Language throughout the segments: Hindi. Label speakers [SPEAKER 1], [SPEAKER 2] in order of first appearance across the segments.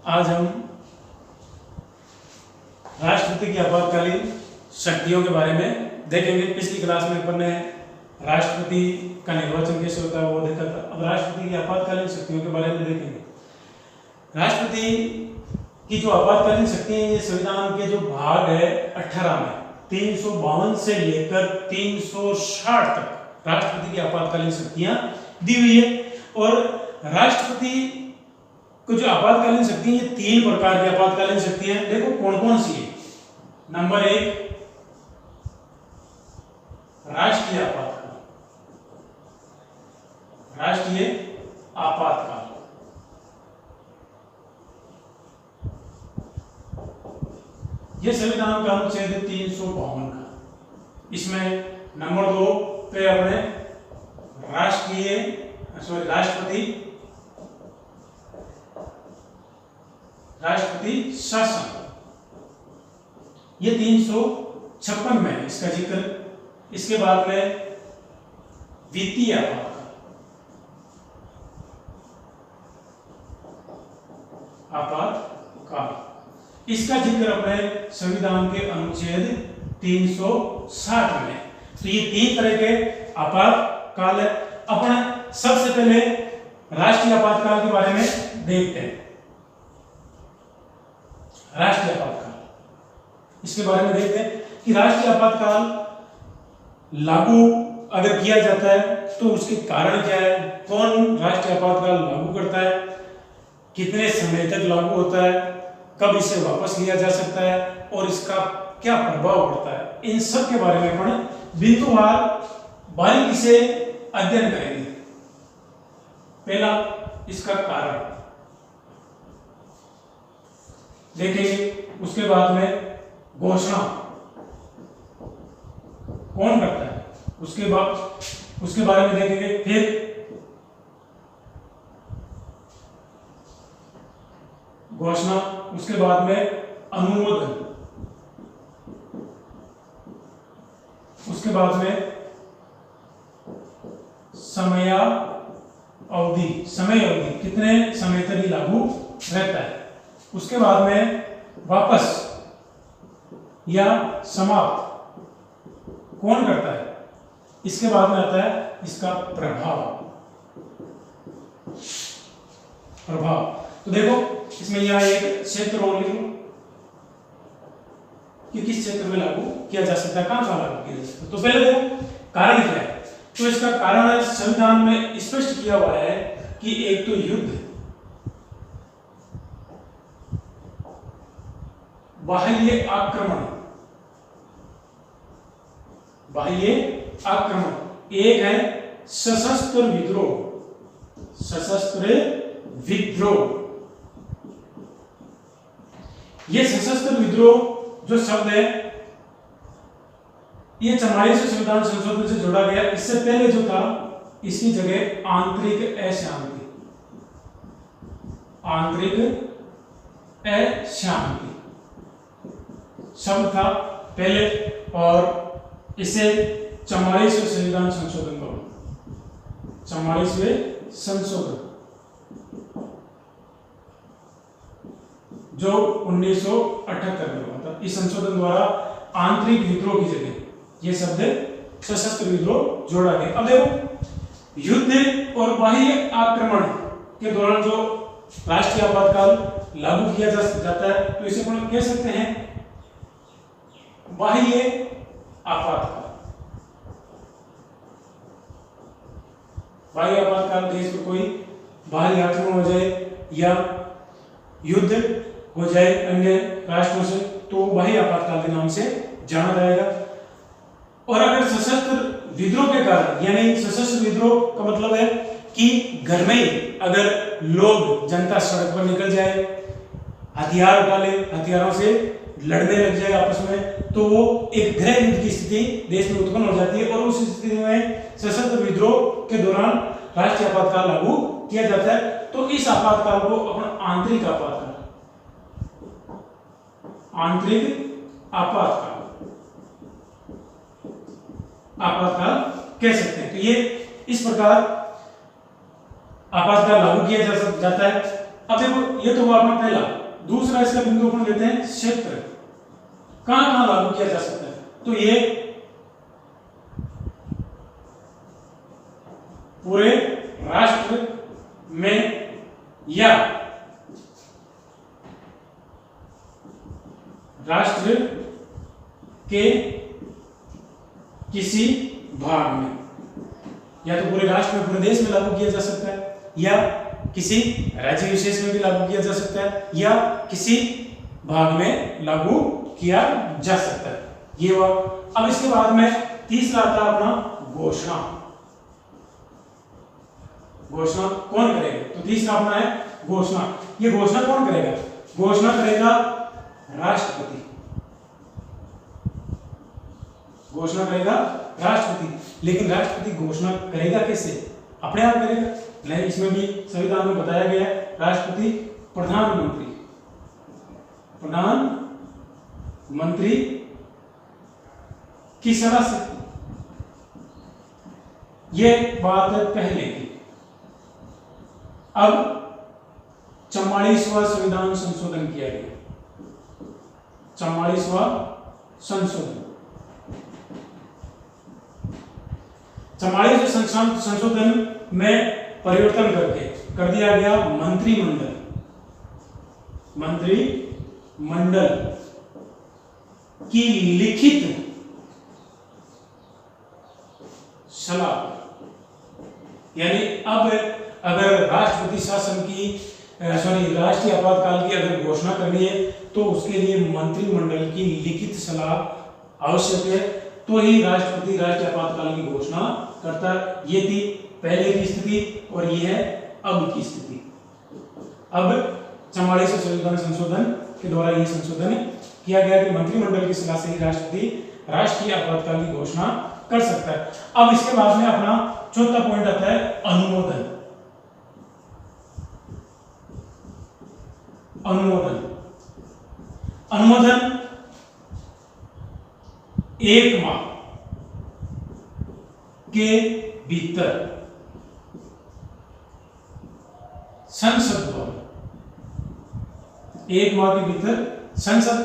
[SPEAKER 1] आज हम राष्ट्रपति की आपातकालीन शक्तियों के बारे में देखेंगे। पिछली क्लास में अपन ने राष्ट्रपति का निर्वाचन कैसे होता है वो देखा था। अब राष्ट्रपति की आपातकालीन शक्तियों के बारे में देखेंगे। राष्ट्रपति की जो आपातकालीन शक्ति है, ये संविधान के जो भाग है 18 में 352 से लेकर 360 तक राष्ट्रपति की आपातकालीन शक्तियां दी हुई है। और राष्ट्रपति को जो आपातकालीन शक्ति है, ये 3 प्रकार की आपातकालीन शक्तियां हैं। देखो कौन कौन सी है। नंबर 1 राष्ट्रीय आपातकाल। राष्ट्रीय आपातकाल ये संविधान का अनुच्छेद 352 का। इसमें नंबर 2 पे अपने राष्ट्रपति शासन, ये 356 में है इसका जिक्र। इसके बाद में वित्तीय आपातकाल, इसका जिक्र अपने संविधान के अनुच्छेद 360 में। तो ये 3 तरह के आपातकाल है। अपन सबसे पहले राष्ट्रीय आपातकाल के बारे में देखते हैं। राष्ट्रीय आपातकाल, इसके बारे में देखते हैं कि राष्ट्रीय आपातकाल लागू अगर किया जाता है तो उसके कारण क्या है, कौन राष्ट्रीय आपातकाल लागू करता है, कितने समय तक लागू होता है, कब इसे वापस लिया जा सकता है और इसका क्या प्रभाव पड़ता है, इन सब के बारे में अपन बिंदुवार बारीकी से अध्ययन करेंगे। पहला इसका कारण देखेंगे। उसके बाद में घोषणा कौन करता है, उसके बारे में देखेंगे। फिर घोषणा, उसके बाद में अनुमोदन, उसके बाद में समय अवधि कितने समय तक ये लागू रहता है। उसके बाद में वापस या समाप्त कौन करता है। इसके बाद में आता है इसका प्रभाव। तो देखो इसमें यह एक क्षेत्र और लिखो कि किस क्षेत्र में लागू किया जा सकता है, कहां लागू किया जा सकता है। तो पहले देखो कारण क्या है। तो इसका कारण संविधान में स्पष्ट किया हुआ है कि एक तो युद्ध, बाह्य आक्रमण, एक है सशस्त्र विद्रोह। ये सशस्त्र विद्रोह जो शब्द है, ये 44वें संविधान संशोधन से जोड़ा गया। इससे पहले जो था, इसकी जगह आंतरिक अशांति शब्द था पहले, और इसे 44वें संविधान संशोधन का 44वें संशोधन जो 1978 में हुआ था, इस संशोधन द्वारा आंतरिक विद्रोह की जगह ये शब्द सशस्त्र विद्रोह जोड़ा गया। अब देखो युद्ध और बाह्य आक्रमण के दौरान जो राष्ट्रीय आपातकाल लागू किया जाता है, तो इसे अपन कह सकते हैं बाह्य आपातकाल। बाह्य आपातकाल देश में कोई बाहरी आक्रमण हो जाए या युद्ध हो जाए अन्य राष्ट्रों से, तो बाह्य आपातकाल के नाम से जाना जाएगा। और अगर सशस्त्र विद्रोह के कारण, यानी सशस्त्र विद्रोह का मतलब है कि घर में ही अगर लोग, जनता सड़क पर निकल जाए, हथियार उठा ले, हथियारों से लड़ने लग जाए आपस में, तो वो एक गृह युद्ध की स्थिति देश में उत्पन्न हो जाती है। और उस स्थिति में सशस्त्र विद्रोह के दौरान राष्ट्रीय आपातकाल लागू किया जाता है। तो इस आपातकाल को अपन आंतरिक आपातकाल कह सकते हैं। तो ये इस प्रकार आपातकाल लागू किया जाता है। अब देखो ये तो हुआ अपना पहला। दूसरा इसका बिंदु अपन लेते हैं क्षेत्र, कहां कहां लागू किया जा सकता है। तो ये पूरे राष्ट्र में या राष्ट्र के किसी भाग में, या तो पूरे राष्ट्र में, पूरे देश में लागू किया जा सकता है, या किसी राज्य विशेष में भी लागू किया जा सकता है, या किसी भाग में लागू किया जा सकता है। ये हुआ। अब इसके बाद में तीसरा आता है अपना घोषणा। घोषणा कौन करेगा? तो तीसरा अपना है घोषणा। ये घोषणा कौन करेगा? घोषणा करेगा राष्ट्रपति। घोषणा करेगा राष्ट्रपति। लेकिन राष्ट्रपति घोषणा करेगा कैसे? अपने आप करेगा? नहीं, इसमें भी संविधान में बताया गया है राष्ट्रपति प्रधानमंत्री की सलाह से। ये बात है पहले की। अब 44वां संविधान संशोधन किया गया। 44वां संशोधन, 44वें संशोधन में परिवर्तन करके कर दिया गया मंत्रिमंडल की लिखित सलाह। यानी अब अगर राष्ट्रपति शासन की राष्ट्रीय आपातकाल की अगर घोषणा करनी है तो उसके लिए मंत्रिमंडल की लिखित सलाह आवश्यक है, तो ही राष्ट्रपति राष्ट्रीय आपातकाल की घोषणा करता है। ये थी पहले की स्थिति और ये है अब की स्थिति। अब 44वें संविधान संशोधन के द्वारा ये संशोधन किया गया कि मंत्रिमंडल की सलाह से ही राष्ट्रपति राष्ट्रीय आपातकाल की घोषणा कर सकता है। अब इसके बाद में अपना चौथा पॉइंट आता है अनुमोदन। अनुमोदन 1 माह के भीतर संसद द्वारा, 1 माह के भीतर संसद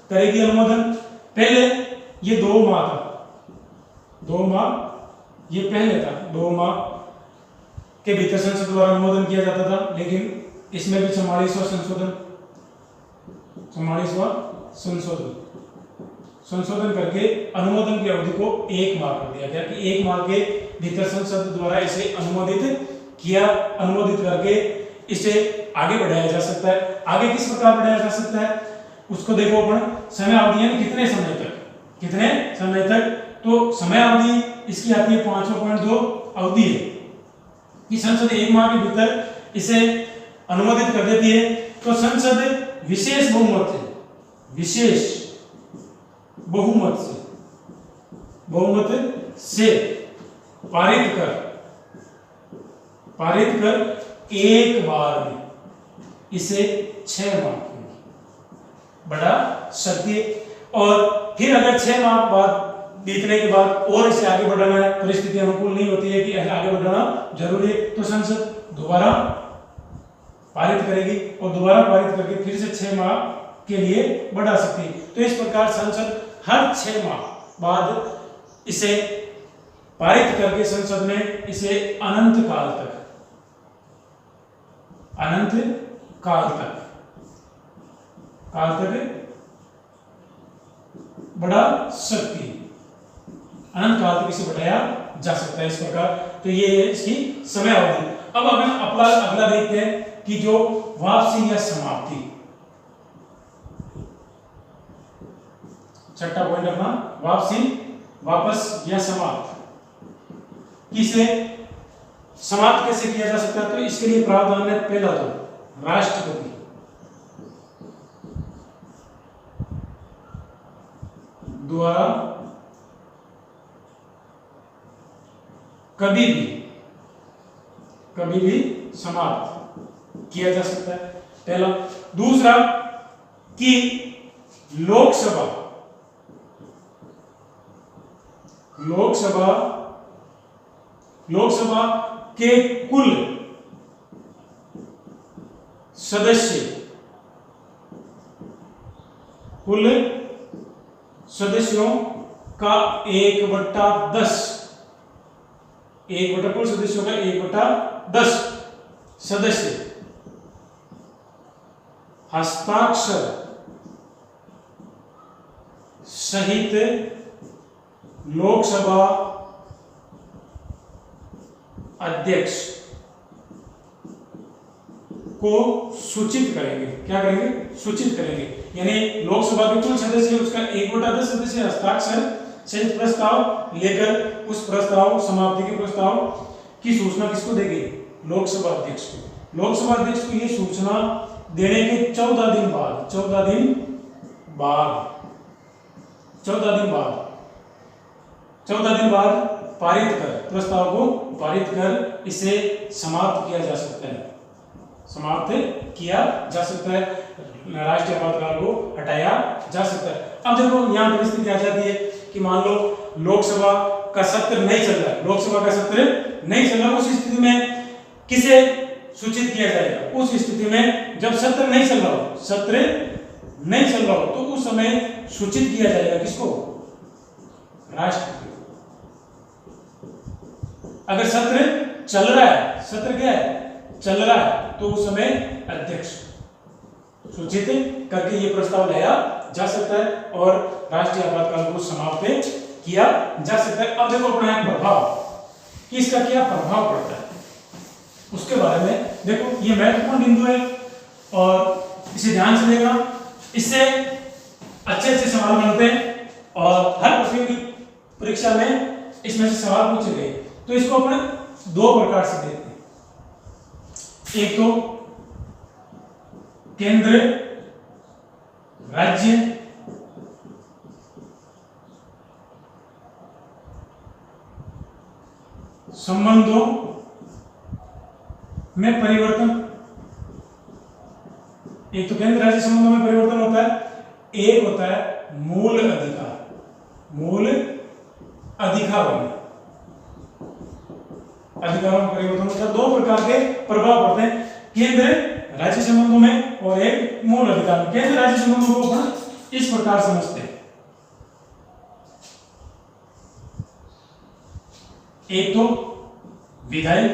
[SPEAKER 1] करेगी अनुमोदन। पहले ये 2 माह था, 2 माह ये पहले था, 2 माह के भीतर संसद द्वारा अनुमोदन किया जाता था। लेकिन इसमें भी 44वां संशोधन करके अनुमोदन की अवधि को 1 माह कर दिया गया कि 1 माह के भीतर संसद द्वारा इसे अनुमोदित करके इसे आगे बढ़ाया जा सकता है। आगे किस प्रकार बढ़ाया जा सकता है उसको देखो अपन। समय अवधि यानी कितने समय तक, तो समय अवधि इसकी आती है 5.2 अवधि है कि संसद 1 माह के भीतर इसे अनुमोदित कर देती है। तो संसद विशेष बहुमत से पारित कर एक बार में इसे 6 माह बढ़ा सकती है। और फिर अगर 6 माह बाद बीतने के बाद और इसे आगे बढ़ाना है, परिस्थिति अनुकूल नहीं होती है कि आगे बढ़ाना जरूरी है, तो संसद दोबारा पारित करेगी और दोबारा पारित करके फिर से 6 माह के लिए बढ़ा सकती है। तो इस प्रकार संसद हर 6 माह बाद इसे पारित करके संसद में इसे अनंत काल तक बढ़ा सकती है। अनंत काल तक इसे बढ़ाया जा सकता है इस प्रकार। तो ये है इसकी समय अवधि। अब अगला देखते हैं कि जो वापसी या समाप्ति, छठा पॉइंट अपना वापस या समाप्त। इसे समाप्त कैसे किया जा सकता है? तो इसके लिए प्रावधान है पहला तो राष्ट्रपति द्वारा कभी भी समाप्त किया जा सकता है, पहला। दूसरा कि लोकसभा के कुल सदस्य, कुल सदस्यों का 1/10, कुल सदस्यों का 1/10 सदस्य हस्ताक्षर सहित लोकसभा अध्यक्ष को सूचित करेंगे। क्या करेंगे? सूचित करेंगे। यानी लोकसभा के कुल सदस्य उसका 1/10 सदस्य हस्ताक्षर सहित प्रस्ताव लेकर उस प्रस्ताव समाप्ति के प्रस्ताव की सूचना किसको देंगे? लोकसभा अध्यक्ष को। लोकसभा अध्यक्ष को ये सूचना देने के 14 दिन बाद 14 दिन बाद पारित कर, प्रस्ताव को पारित कर इसे समाप्त किया जा सकता है, राष्ट्रीय आपातकाल को हटाया जा सकता है। अब देखो यहाँ परिस्थिति आ जाती है कि मान लो लोकसभा का सत्र नहीं चल रहा, उस स्थिति में किसे सूचित किया जाएगा? उस स्थिति में जब सत्र नहीं चल रहा हो तो उस समय सूचित किया जाएगा किसको? राष्ट्रपति। अगर सत्र चल रहा है तो उस समय अध्यक्ष सूचित करके ये प्रस्ताव लाया जा सकता है और राष्ट्रीय आपातकाल को समाप्त किया जा सकता है। अब देखो अपना प्रभाव कि इसका क्या प्रभाव पड़ता है उसके बारे में देखो। ये महत्वपूर्ण बिंदु है और इसे ध्यान से देखना, इससे अच्छे सवाल बनते हैं और हर प्रतियोगी परीक्षा में इसमें से सवाल पूछे गए। तो इसको अपन 2 प्रकार से देखते हैं। एक तो केंद्र राज्य संबंधों में परिवर्तन, एक तो केंद्र राज्य संबंधों में परिवर्तन होता है, एक होता है मूल अधिकारों में परिवर्तन होता है। 2 प्रकार के प्रभाव पड़ते हैं, केंद्र राज्य संबंधों में और एक मूल अधिकार में। केंद्र राज्य संबंधों को अपन इस प्रकार समझते हैं। एक तो विधायी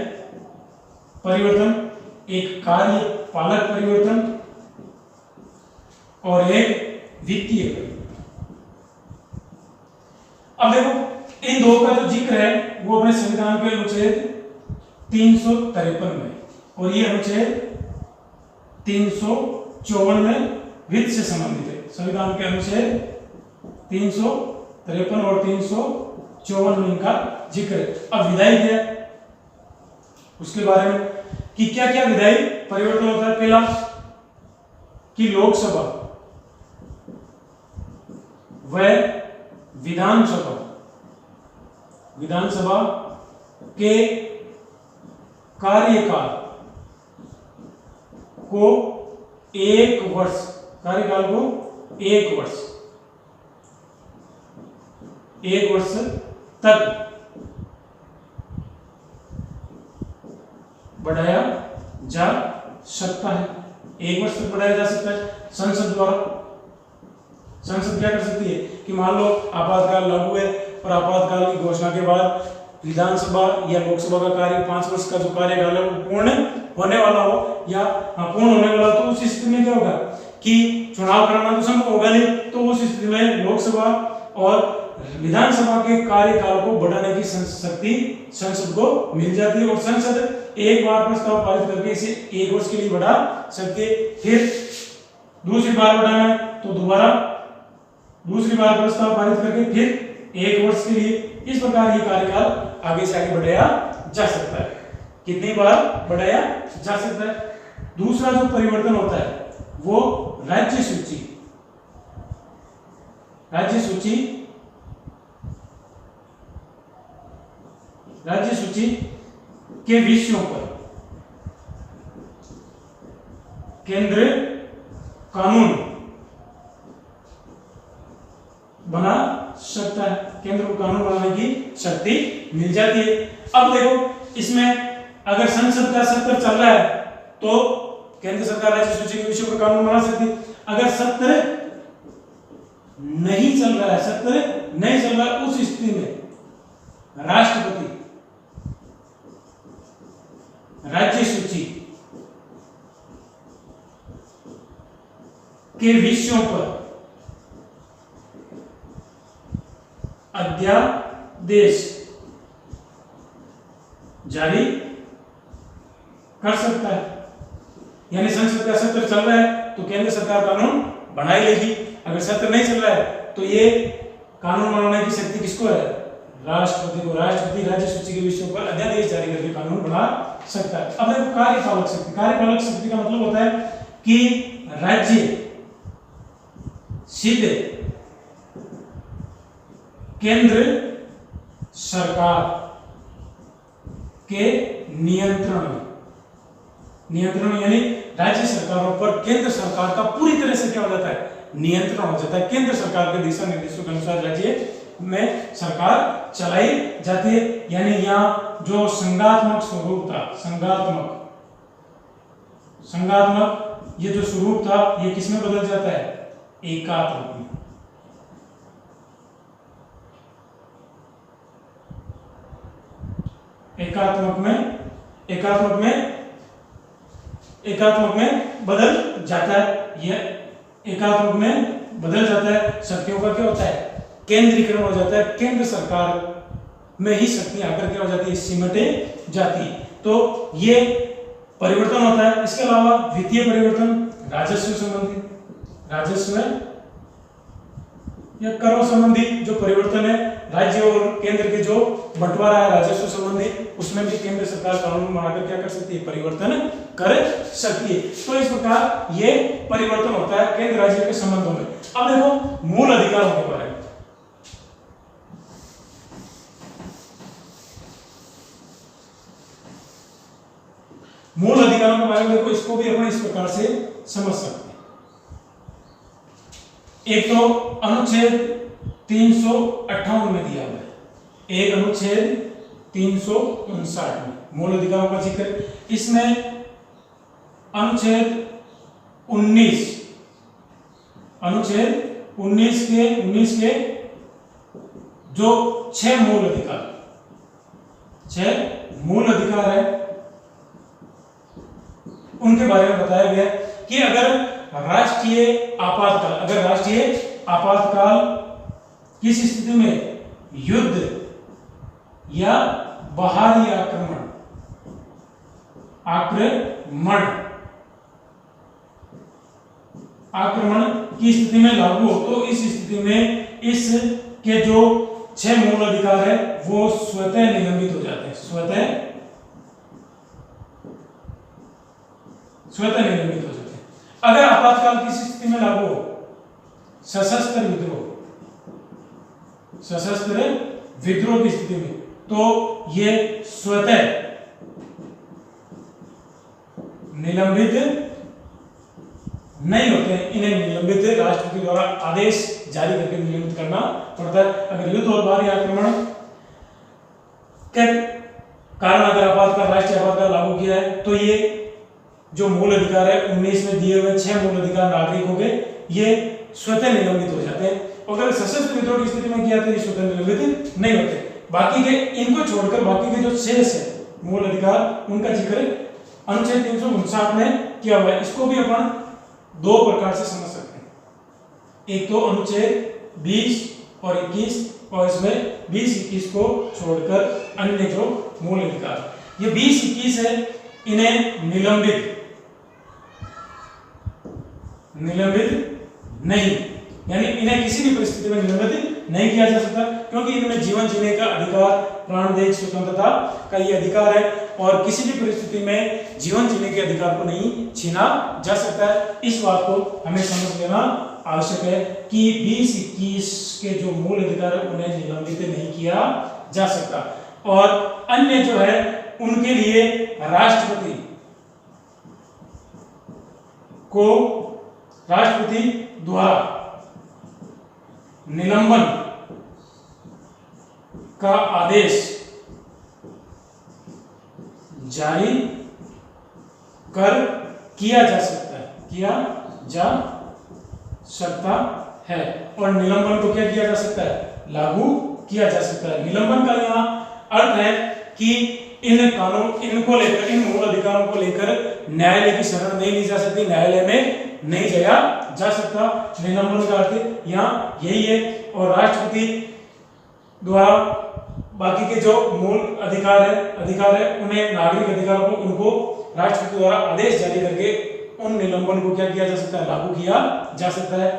[SPEAKER 1] परिवर्तन, एक कार्यपालक परिवर्तन और एक वित्तीय परिवर्तन। अब देखो इन 2 का जो जिक्र है वो अपने संविधान के अनुच्छेद 353 में और ये अनुच्छेद 354 में वित्त से संबंधित है। संविधान के अनुच्छेद 353 और 354 में इनका जिक्र है। अब विधायी क्या है उसके बारे में कि क्या क्या विधायी परिवर्तन होता है। पहला कि लोकसभा व विधानसभा के कार्यकाल को 1 वर्ष तक बढ़ाया जा सकता है। 1 वर्ष तक बढ़ाया जा सकता है संसद द्वारा। संसद क्या कर सकती है कि मान लो आपातकाल लागू है और आपातकाल की घोषणा के बाद विधानसभा या लोकसभा का कार्य 5 वर्ष का जो कार्यकाल है वो पूर्ण होने वाला हो या पूर्ण होने वाला, तो उस स्थिति में क्या होगा कि चुनाव कराना तो संभव होगा नहीं, तो उस स्थिति में लोकसभा और विधानसभा के कार्यकाल को बढ़ाने की शक्ति संसद को मिल जाती है और संसद एक बार प्रस्ताव पारित करके इसे 1 वर्ष के लिए बढ़ा सकती है। फिर दूसरी बार बढ़ाना है तो दोबारा दूसरी बार प्रस्ताव पारित करके फिर 1 वर्ष के लिए, इस प्रकार ये कार्यकाल आगे से आगे बढ़ाया जा सकता है। कितनी बार बढ़ाया जा सकता है। दूसरा जो परिवर्तन होता है वो राज्य सूची के विषयों पर केंद्र कानून बना सकता है। केंद्र को कानून बनाने की शक्ति मिल जाती है। अब देखो इसमें अगर संसद का सत्र चल रहा है तो केंद्र सरकार राज्य सूची के विषयों पर कानून बना सकती है। अगर सत्र नहीं चल रहा है, सत्र नहीं चल रहा है, उस स्थिति में राष्ट्रपति राज्य सूची के विषयों पर अध्यादेश जारी कर सकता है। यानी संसद का सत्र चल रहा है तो केंद्र सरकार कानून बना ही लेगी, अगर सत्र नहीं चल रहा है तो ये कानून बनाने की शक्ति किसको है? राष्ट्रपति को। राष्ट्रपति राज्य सूची के विषयों पर अध्यादेश जारी करके कानून बना सकता है। अब देखो कार्यपालक शक्ति। कार्यपालक शक्ति का मतलब होता है कि राज्य सीधे केंद्र सरकार के नियंत्रण यानी राज्य सरकारों पर केंद्र सरकार का पूरी तरह से क्या हो जाता है? नियंत्रण हो जाता है। केंद्र सरकार के दिशा निर्देशों के अनुसार राज्य में सरकार चलाई जाती है। यानी यहाँ जो संघात्मक स्वरूप था, संघात्मक ये जो स्वरूप था ये किसमें बदल जाता है? एकात्मक में। एकात्मक में बदल जाता है। यह एकात्मक में बदल जाता है। शक्तियों का क्या होता है? केंद्रीकरण हो जाता है। केंद्र सरकार में ही शक्तियां आकर क्या हो जाती है? सिमटे जाती है। तो ये परिवर्तन होता है। इसके अलावा वित्तीय परिवर्तन, राजस्व संबंधी, राजस्व या करों संबंधी जो परिवर्तन है, राज्य और केंद्र के जो बंटवारा है राजस्व संबंधी, उसमें भी केंद्र सरकार कानून बनाकर क्या कर सकती है? परिवर्तन कर सकती है। तो इस प्रकार ये परिवर्तन होता है केंद्र राज्य के संबंधों में। अब देखो मूल अधिकारों के बारे में। मूल अधिकारों के बारे में देखो, इसको भी अपन इस प्रकार से समझ सकते हैं। एक तो अनुच्छेद 358 में दिया हुआ है, एक अनुच्छेद 359 में मूल अधिकारों का जिक्र। इसमें अनुच्छेद 19 के जो 6 मूल अधिकार है उनके बारे में बताया गया कि अगर राष्ट्रीय आपातकाल किस स्थिति में युद्ध या बाहरी आक्रमण की स्थिति में लागू हो, तो इस स्थिति में इसके जो 6 मूल अधिकार है वो स्वतः निलंबित हो जाते हैं। स्वतः निलंबित हो जाते हैं। अगर आपातकाल किस स्थिति में लागू हो? सशस्त्र विद्रोह की स्थिति में, तो ये स्वतः निलंबित नहीं होते हैं। इन्हें निलंबित राष्ट्रपति द्वारा आदेश जारी करके निलंबित करना पड़ता है। अगर युद्ध और बाहरी आक्रमण के कारण अगर आपातकाल, राष्ट्रीय आपातकाल लागू किया है, तो ये जो मूल अधिकार है 19 में दिए हुए 6 मूल अधिकार नागरिकों के, ये स्वतः निलंबित हो जाते हैं। अगर सशस्त्र विद्रोह की स्थिति में किया तो ये स्वतः निलंबित नहीं होते। बाकी के इनको छोड़कर बाकी के जो शेष है मूल अधिकार, उनका जिक्र अनुच्छेद 359 में किया हुआ है। इसको भी अपन 2 प्रकार से समझ सकते हैं। एक तो अनुच्छेद 20 और 21, और इसमें 20-21 को छोड़कर अन्य जो मूल अधिकार, ये 20-21 है, इन्हें निलंबित नहीं, यानी इन्हें किसी भी परिस्थिति में निलंबित नहीं किया जा सकता, क्योंकि इनमें जीवन जीने का अधिकार, प्राणदेह स्वतंत्रता का ये अधिकार है, और किसी भी परिस्थिति में जीवन जीने के अधिकार को नहीं छीना जा सकता है। इस बात को हमें समझ लेना आवश्यक है कि 20-21 के जो मूल अधिकार है उन्हें निलंबित नहीं किया जा सकता, और अन्य जो है उनके लिए राष्ट्रपति द्वारा निलंबन का आदेश जारी कर किया जा सकता है, किया जा सकता है। और निलंबन को क्या किया जा सकता है, लागू किया जा सकता है। निलंबन का यहाँ अर्थ है कि इन कानून इनको लेकर, इन मूल अधिकारों को लेकर न्यायालय की शरण नहीं ली जा सकती, न्यायालय में नहीं जाया जा सकता। निलंबन का अर्थ यहाँ यही है। और राष्ट्रपति द्वारा बाकी के जो मूल अधिकार है उन्हें, नागरिक अधिकारों को, उनको राष्ट्रपति द्वारा आदेश जारी करके उन निलंबन को क्या किया जा सकता है, लागू किया जा सकता है।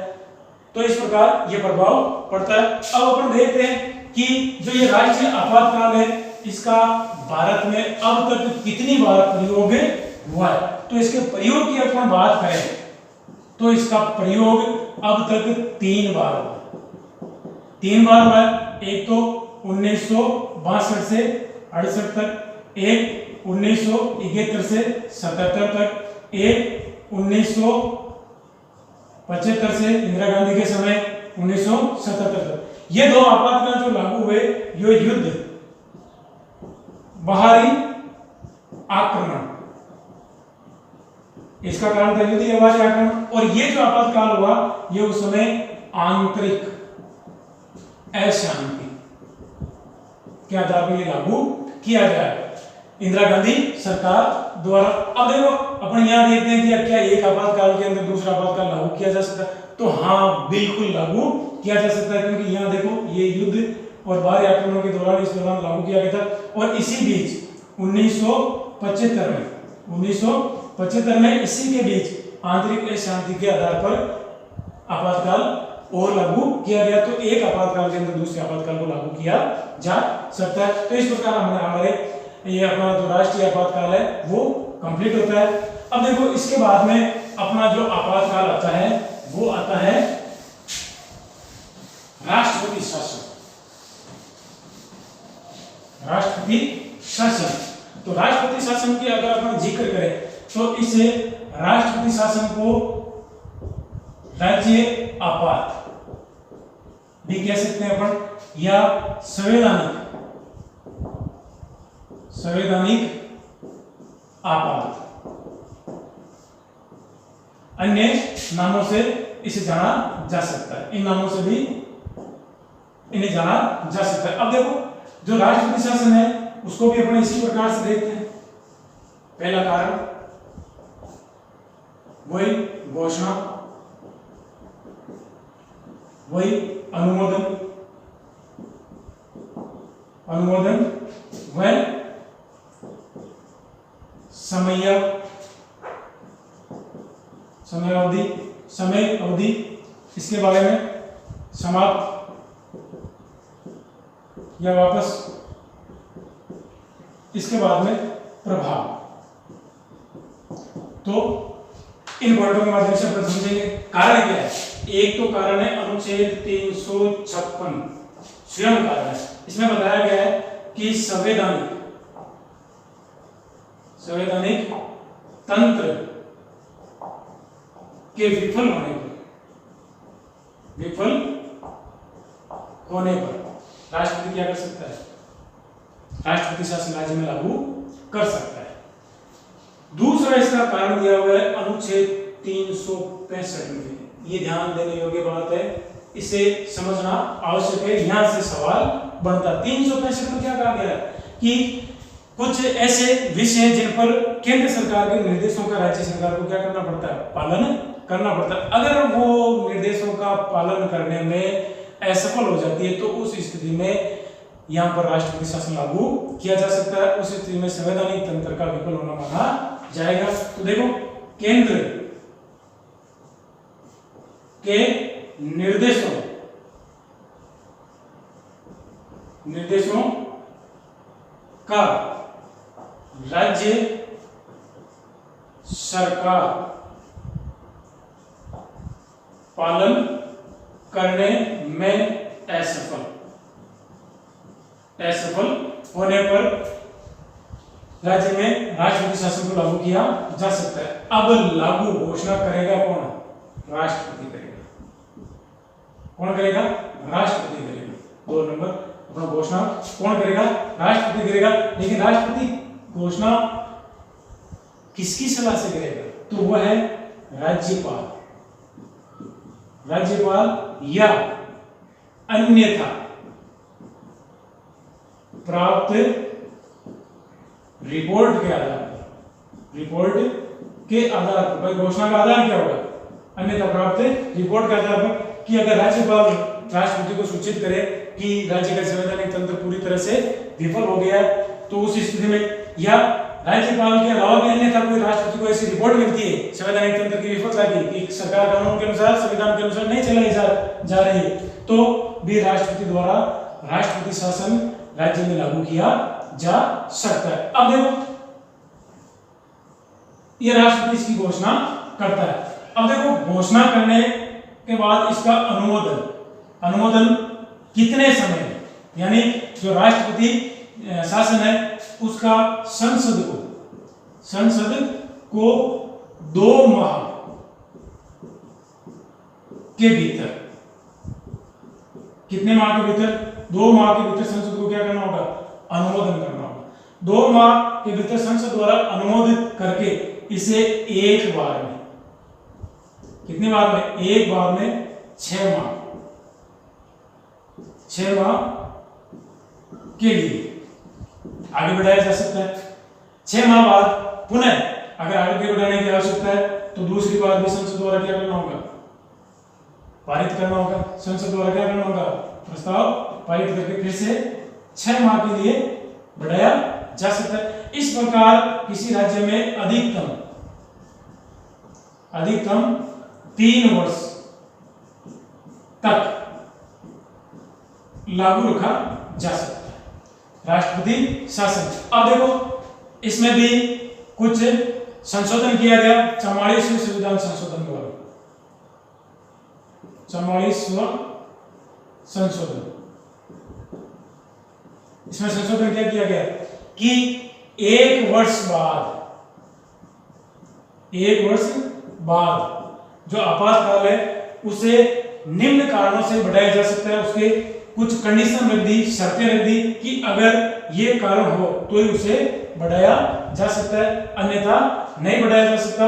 [SPEAKER 1] तो इस प्रकार ये प्रभाव पड़ता है। अब अपन देखते हैं कि जो ये राष्ट्रीय आपातकाल है, इसका भारत में अब तक कितनी बार प्रयोग हुआ है। तो इसके प्रयोग की अपन बात करें तो इसका प्रयोग अब तक 3 बार हुआ। 3 बार हुआ। एक तो 1962 से 68 तक, एक 1971 से 77 तक, एक 1975 से इंदिरा गांधी के समय 1977 तक। ये 2 आपातकाल जो लागू हुए, ये युद्ध, बाहरी आक्रमण, इसका कारण था युद्ध या बाहरी आक्रमण। और ये जो आपातकाल हुआ, ये उस समय आंतरिक अशांति के आधार पर लागू किया गया है इंदिरा गांधी सरकार द्वारा। अब देखो अपन यहां देखते हैं कि क्या एक आपातकाल के अंदर दूसरा आपातकाल लागू किया जा सकता है, तो हाँ बिल्कुल लागू किया जा सकता है। क्योंकि यहाँ देखो ये युद्ध और बाहरी आक्रमणों के दौरान, इस दौरान लागू किया गया था। और इसी बीच 1975 में इसी के बीच आंतरिक अशांति के आधार पर आपातकाल और लागू किया गया। तो एक आपातकाल के अंदर दूसरे आपातकाल को लागू किया जा सकता है। तो इस प्रकार हमारे ये अपना जो राष्ट्रीय आपातकाल है वो कंप्लीट होता है। अब देखो इसके बाद में अपना जो आपातकाल आता है वो आता है राष्ट्रपति शासन। राष्ट्रपति शासन, तो राष्ट्रपति शासन की अगर अपन जिक्र करें तो इसे राष्ट्रपति शासन को राज्य आपात भी कह सकते हैं अपन, या संवैधानिक आपात, अन्य नामों से इसे जाना जा सकता है। इन नामों से भी इन्हें जाना जा सकता है। अब देखो जो राष्ट्रपति शासन है उसको भी अपने इसी प्रकार से देखते हैं। पहला कारण वही घोषणा, वही अनुमोदन व समय अवधि, इसके बारे में समाप्त या वापस, इसके बाद में प्रभाव। तो इन पॉइंटों के माध्यम से अपन समझेंगे कारण क्या है। एक तो कारण है अनुच्छेद 356 स्वयं कारण है। इसमें बताया गया है कि संवैधानिक तंत्र के विफल होने पर राष्ट्रपति क्या कर सकता है, राष्ट्रपति शासन राज्य में लागू कर सकता है। दूसरा इसका कारण दिया हुआ है अनुच्छेद 365 में। ये ध्यान देने योग्य बात है, इसे समझना आवश्यक है। यहां से सवाल बनता है 365 में क्या कहा गया है कि कुछ ऐसे विषय जिन पर केंद्र सरकार के निर्देशों का राज्य सरकार को क्या करना पड़ता है, पालन करना पड़ता है। अगर वो निर्देशों का पालन करने में असफल हो जाती है तो उस स्थिति में यहाँ पर राष्ट्रपति शासन लागू किया जा सकता है। उस स्थिति में संवैधानिक तंत्र का विफल होना माना जाएगा। तो देखो केंद्र के निर्देशों का राज्य सरकार पालन करने में असफल होने पर राज्य में राष्ट्रपति शासन को लागू किया जा सकता है। अब लागू घोषणा करेगा कौन, राष्ट्रपति करेगा। कौन करेगा, राष्ट्रपति करेगा। 2 नंबर अपना घोषणा कौन करेगा, राष्ट्रपति करेगा। लेकिन राष्ट्रपति घोषणा किसकी सलाह से करेगा, तो वो है राज्यपाल। राज्यपाल या अन्यथा प्राप्त रिपोर्ट के आधार पर, रिपोर्ट के आधार पर, भाई घोषणा का आधार क्या होगा, अन्यथा प्राप्त रिपोर्ट के आधार पर, कि अगर राज्यपाल राष्ट्रपति को सूचित करे कि राज्य का संवैधानिक तंत्र पूरी तरह से विफल हो गया है, तो उस स्थिति में, या राज्यपाल के अलावा भी अन्यथा कोई राष्ट्रपति को ऐसी रिपोर्ट मिलती है संवैधानिक तंत्र की विफलता की, कि सरकार कानून के अनुसार, संविधान के अनुसार नहीं चलाई जा रही है, तो भी राष्ट्रपति द्वारा राष्ट्रपति शासन राज्य में लागू किया जा सकता है। अब देखो ये राष्ट्रपति इसकी घोषणा करता है। अब देखो घोषणा करने के बाद इसका अनुमोदन कितने समय में, यानी जो राष्ट्रपति शासन है उसका संसद को 2 माह के भीतर, कितने माह के भीतर, 2 माह के भीतर संसद को क्या करना होगा, अनुमोदन करना होगा। 2 माह के भीतर संसद द्वारा अनुमोदित करके इसे एक बार में, कितनी बार में, एक बार में 6 माह के लिए आगे बढ़ाया जा सकता है। 6 माह बाद पुनः अगर आगे बढ़ाने की आवश्यकता है तो दूसरी बार भी संसद द्वारा क्या करना होगा, पारित करना होगा। संसद द्वारा क्या करना होगा, प्रस्ताव पारित करके फिर से 6 माह के लिए बढ़ाया जा सकता है। इस प्रकार किसी राज्य में अधिकतम 3 वर्ष तक लागू रखा जा सकता है राष्ट्रपति शासन। अब देखो इसमें भी कुछ संशोधन किया गया 44वें संविधान संशोधन द्वारा। 44वां संशोधन, इसमें संशोधन क्या किया गया कि 1 वर्ष बाद जो आपातकाल है उसे निम्न कारणों से बढ़ाया जा सकता है। उसके कुछ कंडीशन रख दी, शर्तें रख दी कि अगर ये कारण हो तो ही उसे बढ़ाया जा सकता है, अन्यथा नहीं बढ़ाया जा सकता।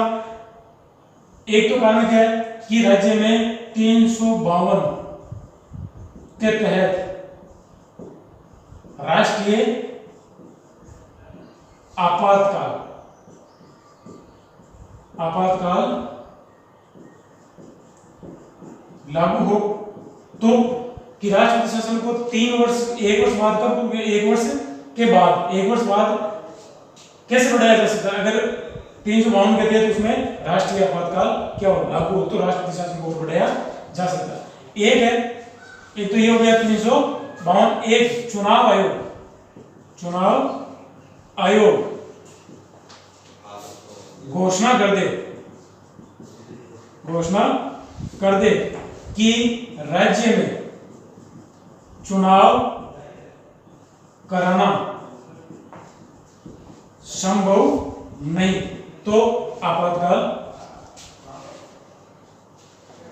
[SPEAKER 1] एक तो कारण क्या है कि राज्य में 352 के तहत राष्ट्रीय आपातकाल लागू हो, तो कि राष्ट्रपति शासन को 1 वर्ष बाद, कब, 1 वर्ष के बाद, 1 वर्ष बाद कैसे बढ़ाया जा सकता है, अगर 352 के तहत उसमें राष्ट्रीय आपातकाल क्या हो, लागू हो, तो राष्ट्रपति शासन को बढ़ाया जा सकता है। एक तो ये हो गया 352। एक चुनाव आयोग घोषणा कर दे कि राज्य में चुनाव कराना संभव नहीं, तो आपातकाल,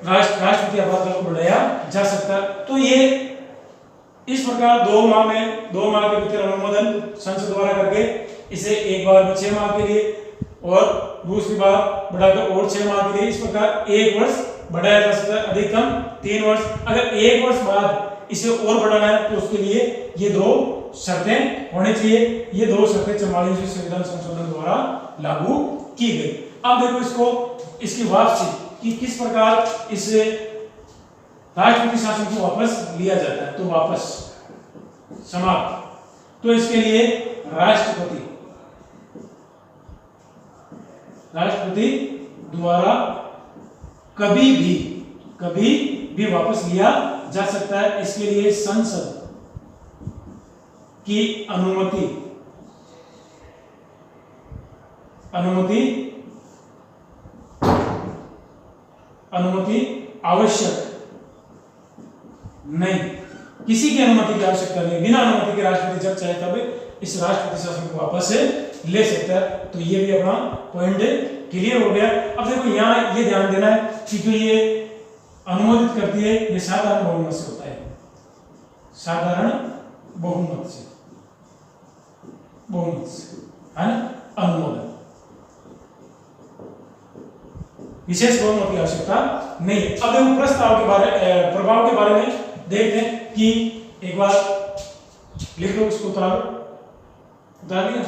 [SPEAKER 1] राष्ट्रपति आपातकाल को बढ़ाया जा सकता है। तो ये इस प्रकार 2 माह के भीतर अनुमोदन संसद द्वारा करके इसे एक बार में 6 माह के लिए और दूसरी बार बढ़ाकर और 6 माह के लिए, इस प्रकार 1 वर्ष बढ़ाया जा सकता है, अधिकतम 3 वर्ष। अगर 1 वर्ष बाद इसे और बढ़ाना है तो उसके लिए ये 2 शर्तें होनी चाहिए। ये 2 शर्तें 44वें संविधान संशोधन द्वारा लागू की गई। अब देखो इसकी वापसी कि किस प्रकार इस राष्ट्रपति शासन को वापस लिया जाता है, तो वापस समाप्त। तो इसके लिए राष्ट्रपति द्वारा कभी भी वापस लिया जा सकता है। इसके लिए संसद की अनुमति आवश्यक नहीं, किसी की अनुमति की आवश्यकता नहीं। बिना अनुमति के राष्ट्रपति जब चाहे तब इस राष्ट्रपति शासन को वापस ले सकता है। तो ये भी अपना पॉइंट क्लियर हो गया। अब देखो यहाँ ये ध्यान देना है कि जो ये अनुमोदित करती है ये साधारण बहुमत से होता है, साधारण बहुमत से है ना अनुमोदन। विशेष बहुमत की आवश्यकता नहीं है। अब देखो प्रस्ताव के प्रभाव के बारे में देखते हैं कि एक बार लिख लो, इसको उतार दिया।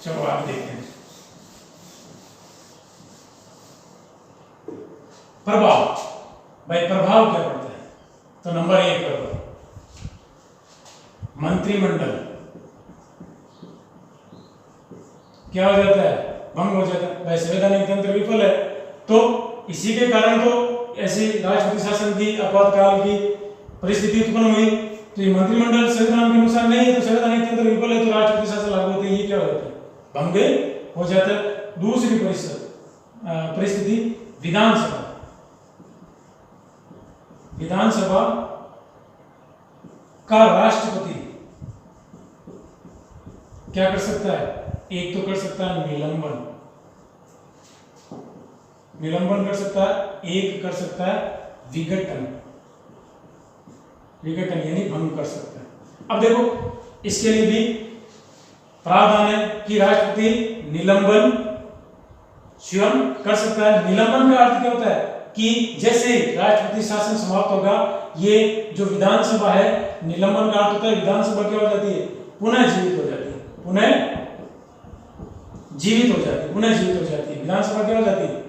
[SPEAKER 1] चलो आप देखते हैं प्रभाव। भाई प्रभाव क्या पड़ता है? तो नंबर 1 पर मंत्रिमंडल क्या हो जाता है? भंग हो जाता है। भाई संवैधानिक तंत्र विफल है, तो इसी के कारण तो ऐसी राष्ट्रपति शासन की आपातकाल की परिस्थिति उत्पन्न हुई। तो ये मंत्रिमंडल संविधान के अनुसार नहीं है, तो संवैधानिक तंत्र विफल है, तो राष्ट्रपति शासन लागू होते ही क्या हो जाता है? भंग हो जाता है। दूसरी परिस्थिति विधानसभा। विधानसभा का राष्ट्रपति क्या कर सकता है? एक तो कर सकता है निलंबन कर सकता है, एक कर सकता है विघटन यानी भंग कर सकता है। अब देखो इसके लिए भी प्रावधान है कि राष्ट्रपति निलंबन स्वयं कर सकता है। निलंबन का अर्थ क्या होता है कि जैसे राष्ट्रपति शासन समाप्त होगा, ये जो विधानसभा है, निलंबन का अर्थ होता है विधानसभा क्या हो जाती है? पुनः जीवित हो जाती है। पुनः जीवित हो जाती है। विधानसभा क्या हो जाती है?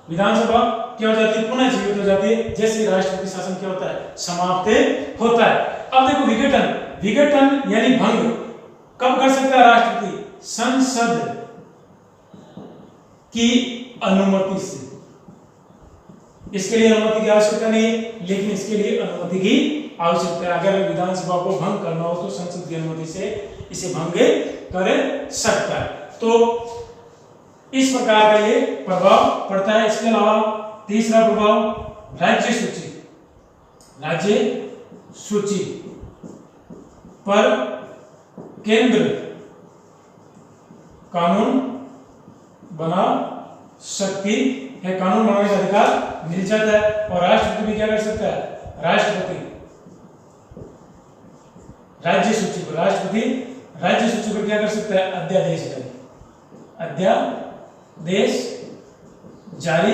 [SPEAKER 1] विधानसभा क्या हो जाती है? पुनः जीवित हो जाती है, जैसे राष्ट्रपति शासन क्या होता है? समाप्त होता है। अब देखो विघटन यानी भंग कब कर सकता है राष्ट्रपति? संसद की अनुमति से। इसके लिए अनुमति की आवश्यकता नहीं है, लेकिन इसके लिए अनुमति की आवश्यकता है। अगर विधानसभा को भंग करना हो तो संसद की अनुमति से इसे भंग कर सकता है। तो इस प्रकार का ये प्रभाव पड़ता है। इसके अलावा तीसरा प्रभाव राज्य सूची पर केंद्र कानून बना सकती है। कानून बनाने का अधिकार मिल जाता है। और राष्ट्रपति भी क्या कर सकता है? राष्ट्रपति राज्य सूची पर क्या कर सकता है? अध्यादेश जारी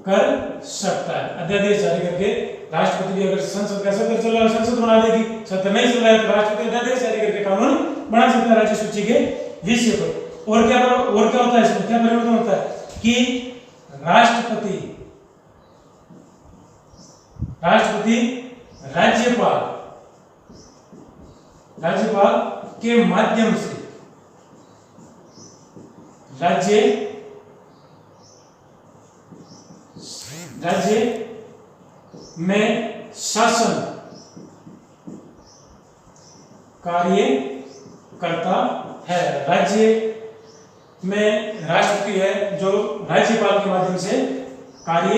[SPEAKER 1] कर सकता है। अध्यादेश जारी करके राष्ट्रपति भी, अगर संसद का सत्र चल रहा है संसद बना देगी, सत्र नहीं चल रहा है तो राष्ट्रपति अध्यादेश जारी करके कानून बना सकता है राज्य सूची के विषय पर। और क्या होता है इसमें? क्या परिवर्तन होता है कि राष्ट्रपति राज्यपाल के माध्यम से राज्य में शासन कार्य करता है। राज्य में राष्ट्रपति है जो राज्यपाल के माध्यम से कार्य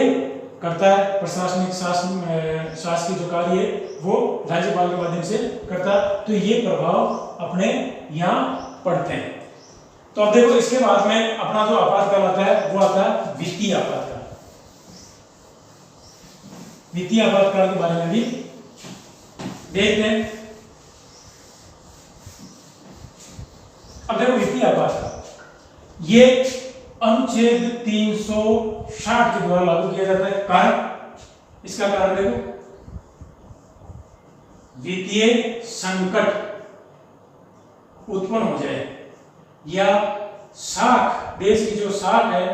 [SPEAKER 1] करता है। प्रशासनिक शासकीय जो कार्य है वो राज्यपाल के माध्यम से करता है। तो ये प्रभाव अपने यहाँ पड़ते हैं। तो अब देखो इसके बाद में अपना जो आपातकाल आता है वो आता है वित्तीय आपातकाल। वित्तीय आपातकाल के बारे में भी देखते हैं। अब देखो वित्तीय आपातकाल ये अनुच्छेद 360 के द्वारा लागू किया जाता है। कारण, इसका कारण देखो, वित्तीय संकट उत्पन्न हो जाए या साख, देश की जो साख है,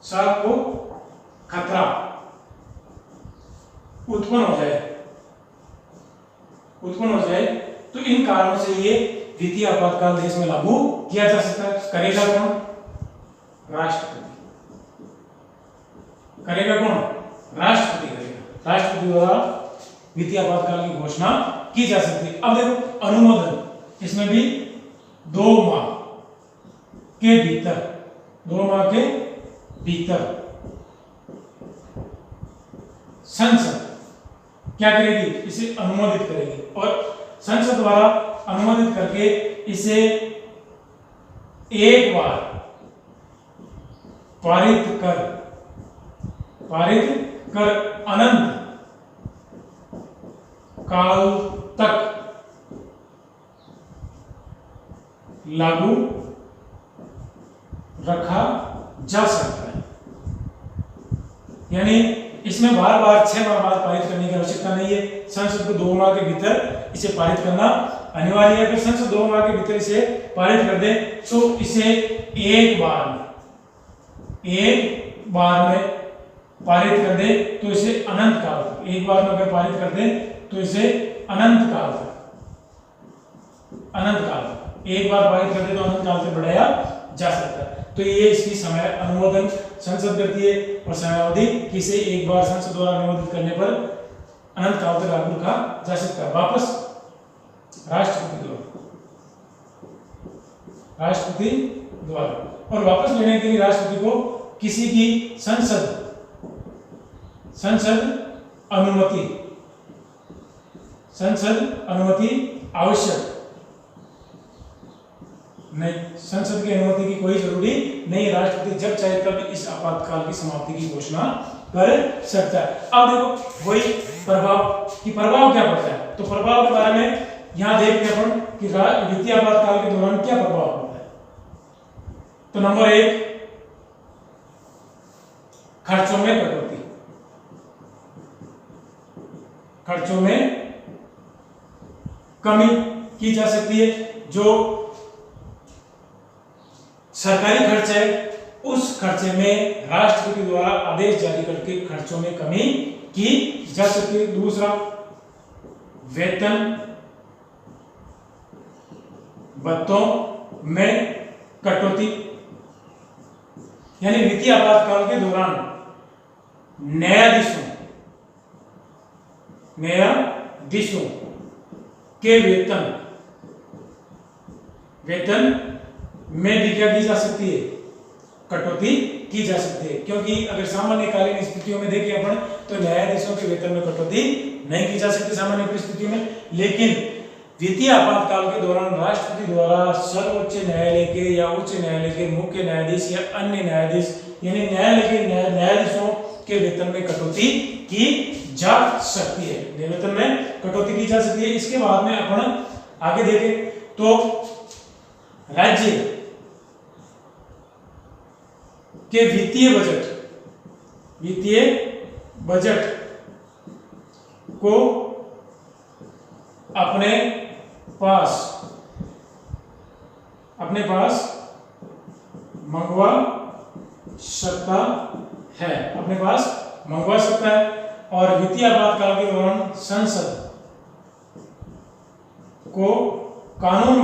[SPEAKER 1] साख को खतरा उत्पन्न हो जाए तो इन कारणों से ये वित्तीय आपातकाल देश में लागू किया जा सकता है। करेगा कौन? राष्ट्रपति करेगा। राष्ट्रपति द्वारा वित्तीय आपातकाल की घोषणा की जा सकती है। अब देखो अनुमोदन, इसमें भी 2 माह के भीतर संसद क्या करेगी? इसे अनुमोदित करेगी और संसद द्वारा अनुमोदित करके इसे एक बार पारित कर अनंत काल तक लागू रखा जा सकता है। यानी इसमें बार बार 6 माह बाद पारित करने की आवश्यकता नहीं है। संसद को 2 माह के भीतर इसे पारित करना अनिवार्य है। अगर संसद 2 माह के भीतर इसे पारित कर दे तो इसे एक बार में पारित कर दे तो इसे अनंत काल तक, एक बार में अगर पारित कर दे तो इसे अनंत काल तक एक बार पारित कर दे तो अनंत काल तक बढ़ाया जा सकता है। तो ये इसकी समय अनुमोदन संसद करती है और समयावधि किसे एक बार संसद द्वारा अनुमोदित करने पर अनंत काल तक लागू रखा जा सकता है। वापस राष्ट्रपति द्वारा और वापस लेने के लिए राष्ट्रपति को किसी की संसद अनुमति आवश्यक नहीं, संसद की अनुमति की कोई जरूरी नहीं। राष्ट्रपति जब चाहे तब इस आपातकाल की समाप्ति की घोषणा कर सकता है। अब देखो वही प्रभाव क्या पड़ता है। तो प्रभाव के बारे में यहां देखते हैं अपन कि वित्तीय आपातकाल के दौरान क्या प्रभाव पड़ता है। तो नंबर 1, खर्चों में कटौती। खर्चों में कमी की जा सकती है। जो सरकारी खर्च है उस खर्चे में राष्ट्रपति द्वारा आदेश जारी करके खर्चों में कमी की जा सकती है। दूसरा, वेतन भत्तों में कटौती। यानी वित्तीय आपातकाल के दौरान न्यायाधीशों के वेतन में भी क्या की जा सकती है, कटौती की जा सकती है। क्योंकि अगर सामान्यकालीन स्थितियों में देखें अपन तो न्यायाधीशों के वेतन में कटौती नहीं की जा सकती सामान्य परिस्थितियों में। लेकिन वित्तीय आपातकाल के दौरान राष्ट्रपति द्वारा सर्वोच्च न्यायालय के या उच्च न्यायालय के मुख्य न्यायाधीश या अन्य न्यायाधीश यानी न्यायालय के न्यायाधीशों के वेतन में कटौती की जा सकती है। वेतन में कटौती की जा सकती है। इसके बाद में अपन आगे देखें तो राज्य के वित्तीय बजट को अपने पास मंगवा सकता है। और वित्तीय आपातकाल के दौरान संसद को कानून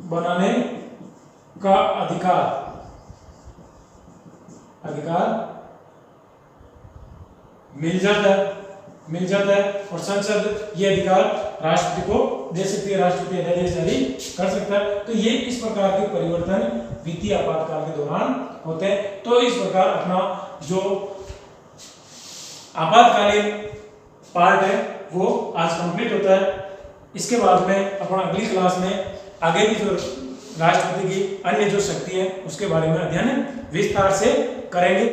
[SPEAKER 1] बनाने का अधिकार मिल जाता है और संसद ये अधिकार राष्ट्रपति को दे सकती है। राष्ट्रपति अध्यादेश जारी कर सकता है। तो ये इस प्रकार के परिवर्तन वित्तीय आपातकाल के दौरान होते हैं। तो इस प्रकार अपना जो आपातकालीन पार्ट है वो आज कंप्लीट होता है। इसके बाद में अपन अगली क्लास में आगे की जो राष्ट्रपति की अन्य जो शक्ति है उसके बारे में अध्ययन विस्तार से करेंगे।